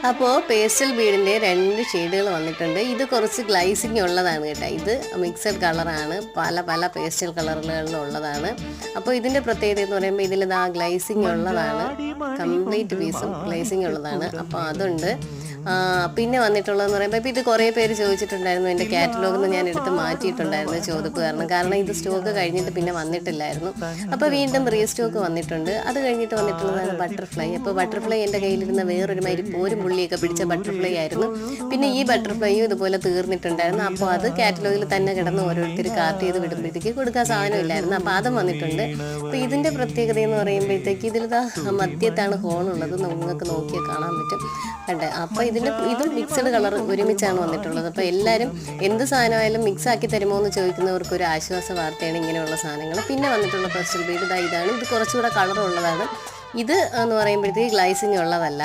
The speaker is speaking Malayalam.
അപ്പോൾ പേസ്റ്റൽ ബീഡിൻ്റെ 2 ഷെയ്ഡുകൾ വന്നിട്ടുണ്ട്. ഇത് കുറച്ച് ഗ്ലൈസിങ് ഉള്ളതാണ് കേട്ടോ. ഇത് മിക്സഡ് കളറാണ്, പല പല പേസ്റ്റൽ കളറുകളിലുള്ളതാണ്. അപ്പോൾ ഇതിൻ്റെ പ്രത്യേകത എന്ന് പറയുമ്പോൾ ഇതിൽ ഗ്ലൈസിങ് ഉള്ളതാണ്, കംപ്ലീറ്റ് പീസും ഗ്ലൈസിങ് ഉള്ളതാണ്. അപ്പോൾ അതുണ്ട്. പിന്നെ വന്നിട്ടുള്ളതെന്ന് പറയുമ്പോൾ ഇപ്പോൾ ഇത് കുറേ പേര് ചോദിച്ചിട്ടുണ്ടായിരുന്നു. എൻ്റെ കാറ്റലോഗിൽ നിന്ന് ഞാൻ എടുത്ത് മാറ്റിയിട്ടുണ്ടായിരുന്നു ചോദിപ്പ് കാരണം ഇത് സ്റ്റോക്ക് കഴിഞ്ഞിട്ട് പിന്നെ വന്നിട്ടില്ലായിരുന്നു. അപ്പോൾ വീണ്ടും റീസ്റ്റോക്ക് വന്നിട്ടുണ്ട്. അത് കഴിഞ്ഞിട്ട് വന്നിട്ടുള്ളതാണ് ബട്ടർഫ്ലൈ. അപ്പോൾ ബട്ടർഫ്ലൈ എൻ്റെ കയ്യിലിരുന്ന വേറൊരു മാതിരി പോരും പുള്ളിയൊക്കെ പിടിച്ച ബട്ടർഫ്ലൈ ആയിരുന്നു. പിന്നെ ഈ ബട്ടർഫ്ലൈയും ഇതുപോലെ തീർന്നിട്ടുണ്ടായിരുന്നു. അപ്പോൾ അത് കാറ്റലോഗിൽ തന്നെ കിടന്ന് ഓരോരുത്തർ കാർട്ട് ചെയ്ത് വിടുമ്പോഴത്തേക്ക് കൊടുക്കാൻ സാധനമില്ലായിരുന്നു. അപ്പോൾ അതും വന്നിട്ടുണ്ട്. അപ്പോൾ ഇതിൻ്റെ പ്രത്യേകത എന്ന് പറയുമ്പോഴത്തേക്ക് ഇതിൽ മധ്യത്താണ് ഹോളുള്ളത്, നിങ്ങൾക്ക് നോക്കിയാൽ കാണാൻ പറ്റും കണ്ടേ. അപ്പോൾ ഇതും മിക്സഡ് കളർ ഒരുമിച്ചാണ് വന്നിട്ടുള്ളത്. അപ്പോൾ എല്ലാവരും എന്ത് സാധനമായാലും മിക്സ് ആക്കി തരുമോ എന്ന് ചോദിക്കുന്നവർക്ക് ഒരു ആശ്വാസ വാർത്തയാണ് ഇങ്ങനെയുള്ള സാധനങ്ങൾ. പിന്നെ വന്നിട്ടുള്ള പേസ്റ്റൽ ബീഡ് ഇതാണ്. ഇത് കുറച്ചുകൂടെ കളറുള്ളതാണ്. ഇത് എന്ന് പറയുമ്പോഴത്തേക്ക് ഗ്ലൈസിങ് ഉള്ളതല്ല,